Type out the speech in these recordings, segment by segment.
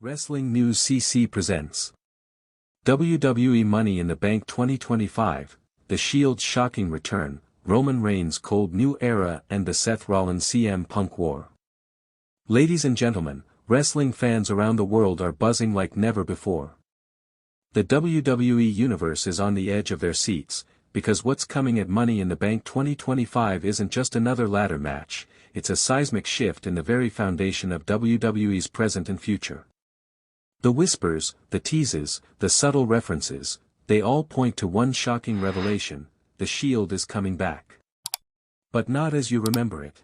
Wrestling News CC presents WWE Money in the Bank 2025, The Shield's shocking return, Roman Reigns' cold new era and the Seth Rollins CM Punk war. Ladies and gentlemen, wrestling fans around the world are buzzing like never before. The WWE Universe is on the edge of their seats, because what's coming at Money in the Bank 2025 isn't just another ladder match, it's a seismic shift in the very foundation of WWE's present and future. The whispers, the teases, the subtle references, they all point to one shocking revelation: the Shield is coming back. But not as you remember it.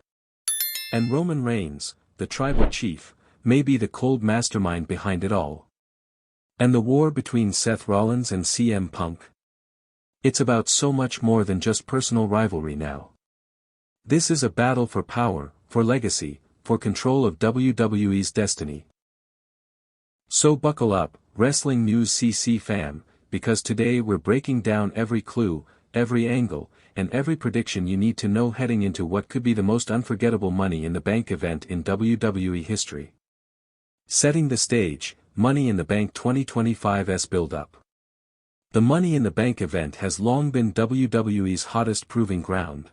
And Roman Reigns, the tribal chief, may be the cold mastermind behind it all. And the war between Seth Rollins and CM Punk? It's about so much more than just personal rivalry now. This is a battle for power, for legacy, for control of WWE's destiny. So buckle up, Wrestling News CC fam, because today we're breaking down every clue, every angle, and every prediction you need to know heading into what could be the most unforgettable Money in the Bank event in WWE history. Setting the stage, Money in the Bank 2025's build-up. The Money in the Bank event has long been WWE's hottest proving ground.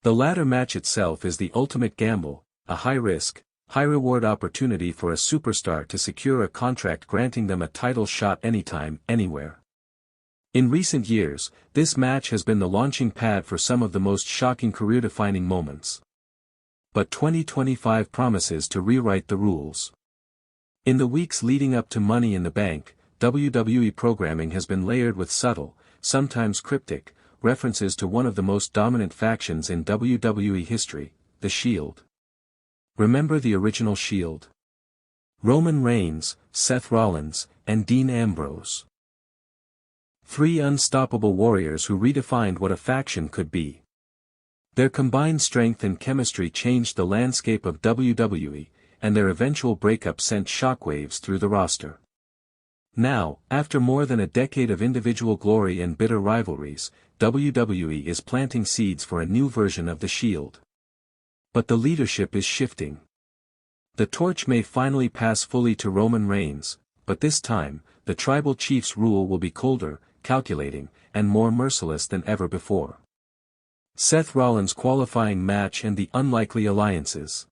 The ladder match itself is the ultimate gamble, a high-risk, high-reward opportunity for a superstar to secure a contract granting them a title shot anytime, anywhere. In recent years, this match has been the launching pad for some of the most shocking career-defining moments. But 2025 promises to rewrite the rules. In the weeks leading up to Money in the Bank, WWE programming has been layered with subtle, sometimes cryptic, references to one of the most dominant factions in WWE history, the Shield. Remember the original Shield? Roman Reigns, Seth Rollins, and Dean Ambrose. Three unstoppable warriors who redefined what a faction could be. Their combined strength and chemistry changed the landscape of WWE, and their eventual breakup sent shockwaves through the roster. Now, after more than a decade of individual glory and bitter rivalries, WWE is planting seeds for a new version of the Shield. But the leadership is shifting. The torch may finally pass fully to Roman Reigns, but this time, the tribal chief's rule will be colder, calculating, and more merciless than ever before. Seth Rollins' qualifying match and the unlikely alliances.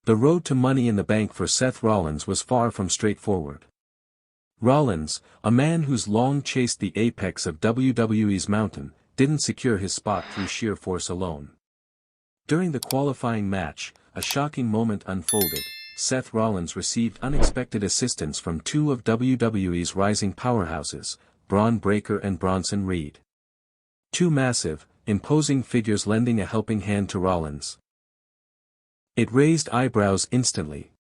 The road to Money in the Bank for Seth Rollins was far from straightforward. Rollins, a man who's long chased the apex of WWE's mountain, didn't secure his spot through sheer force alone. During the qualifying match, a shocking moment unfolded. Seth Rollins received unexpected assistance from two of WWE's rising powerhouses, Braun Breaker and Bronson Reed. Two massive, imposing figures lending a helping hand to Rollins. It raised eyebrows instantly.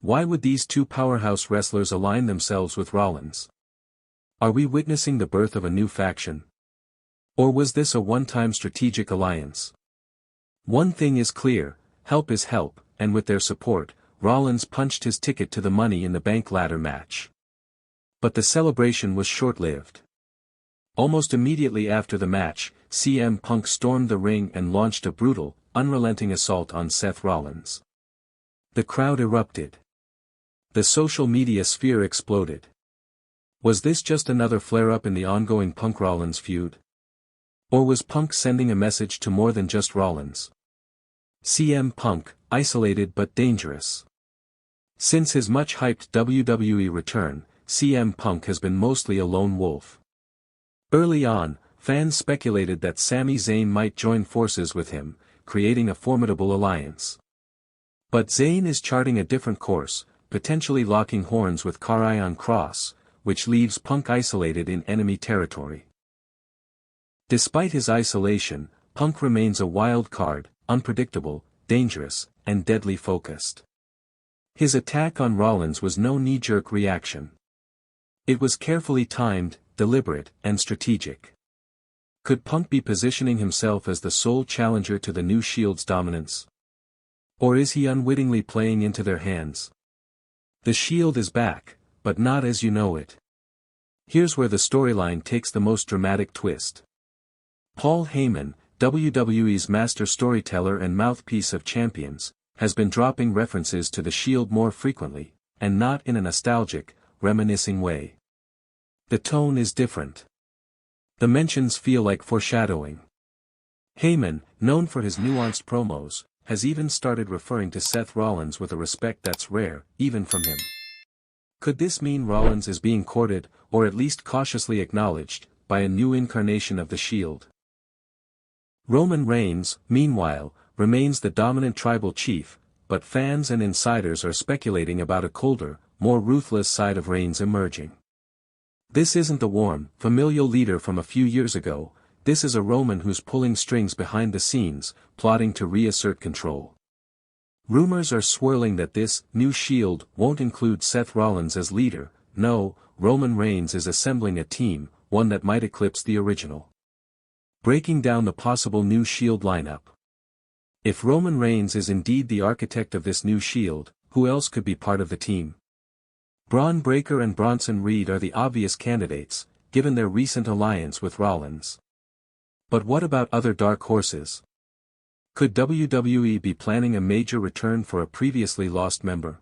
Why would these two powerhouse wrestlers align themselves with Rollins? Are we witnessing the birth of a new faction? Or was this a one-time strategic alliance? One thing is clear, help is help, and with their support, Rollins punched his ticket to the Money in the Bank ladder match. But the celebration was short-lived. Almost immediately after the match, CM Punk stormed the ring and launched a brutal, unrelenting assault on Seth Rollins. The crowd erupted. The social media sphere exploded. Was this just another flare-up in the ongoing Punk-Rollins feud? Or was Punk sending a message to more than just Rollins? CM Punk, isolated but dangerous. Since his much-hyped WWE return, CM Punk has been mostly a lone wolf. Early on, fans speculated that Sami Zayn might join forces with him, creating a formidable alliance. But Zayn is charting a different course, potentially locking horns with Karrion Kross, which leaves Punk isolated in enemy territory. Despite his isolation, Punk remains a wild card, unpredictable, dangerous, and deadly focused. His attack on Rollins was no knee-jerk reaction. It was carefully timed, deliberate, and strategic. Could Punk be positioning himself as the sole challenger to the new Shield's dominance? Or is he unwittingly playing into their hands? The Shield is back, but not as you know it. Here's where the storyline takes the most dramatic twist. Paul Heyman, WWE's master storyteller and mouthpiece of champions, has been dropping references to the Shield more frequently, and not in a nostalgic, reminiscing way. The tone is different. The mentions feel like foreshadowing. Heyman, known for his nuanced promos, has even started referring to Seth Rollins with a respect that's rare, even from him. Could this mean Rollins is being courted, or at least cautiously acknowledged, by a new incarnation of the Shield? Roman Reigns, meanwhile, remains the dominant tribal chief, but fans and insiders are speculating about a colder, more ruthless side of Reigns emerging. This isn't the warm, familial leader from a few years ago. This is a Roman who's pulling strings behind the scenes, plotting to reassert control. Rumors are swirling that this new Shield won't include Seth Rollins as leader. No, Roman Reigns is assembling a team, one that might eclipse the original. Breaking down the possible new Shield lineup. If Roman Reigns is indeed the architect of this new Shield, who else could be part of the team? Braun Breaker and Bronson Reed are the obvious candidates, given their recent alliance with Rollins. But what about other dark horses? Could WWE be planning a major return for a previously lost member?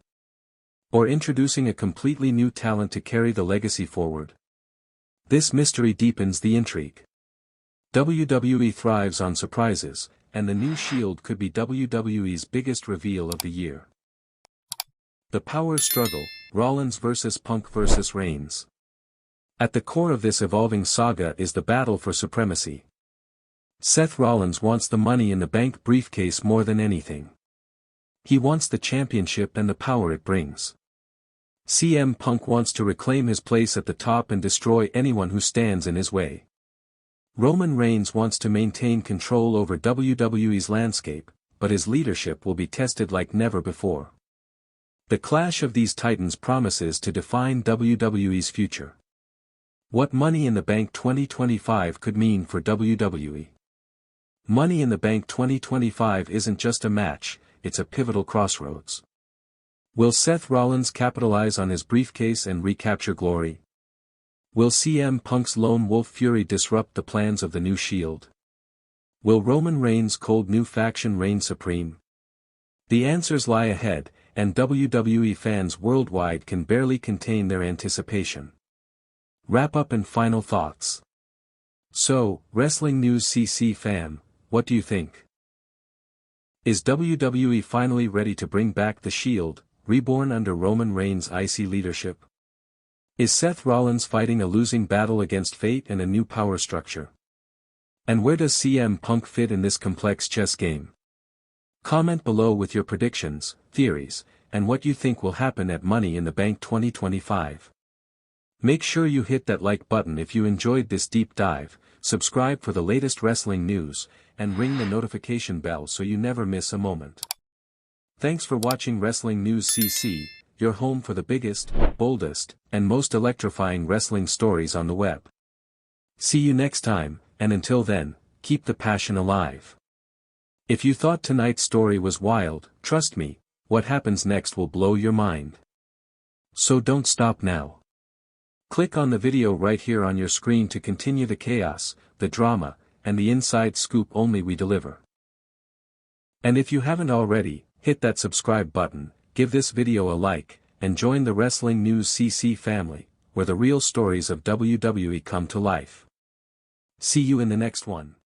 Or introducing a completely new talent to carry the legacy forward? This mystery deepens the intrigue. WWE thrives on surprises, and the new Shield could be WWE's biggest reveal of the year. The power struggle, Rollins vs. Punk vs. Reigns. At the core of this evolving saga is the battle for supremacy. Seth Rollins wants the Money in the Bank briefcase more than anything. He wants the championship and the power it brings. CM Punk wants to reclaim his place at the top and destroy anyone who stands in his way. Roman Reigns wants to maintain control over WWE's landscape, but his leadership will be tested like never before. The clash of these titans promises to define WWE's future. What Money in the Bank 2025 could mean for WWE. Money in the Bank 2025 isn't just a match, it's a pivotal crossroads. Will Seth Rollins capitalize on his briefcase and recapture glory? Will CM Punk's lone wolf fury disrupt the plans of the new Shield? Will Roman Reigns' cold new faction reign supreme? The answers lie ahead, and WWE fans worldwide can barely contain their anticipation. Wrap up and final thoughts. So, Wrestling News CC fam, what do you think? Is WWE finally ready to bring back the Shield, reborn under Roman Reigns' icy leadership? Is Seth Rollins fighting a losing battle against fate and a new power structure? And where does CM Punk fit in this complex chess game? Comment below with your predictions, theories, and what you think will happen at Money in the Bank 2025. Make sure you hit that like button if you enjoyed this deep dive, subscribe for the latest wrestling news, and ring the notification bell so you never miss a moment. Thanks for watching Wrestling News CC, your home for the biggest, boldest, and most electrifying wrestling stories on the web. See you next time, and until then, keep the passion alive. If you thought tonight's story was wild, trust me, what happens next will blow your mind. So don't stop now. Click on the video right here on your screen to continue the chaos, the drama, and the inside scoop only we deliver. And if you haven't already, hit that subscribe button, give this video a like, and join the Wrestling News CC family, where the real stories of WWE come to life. See you in the next one.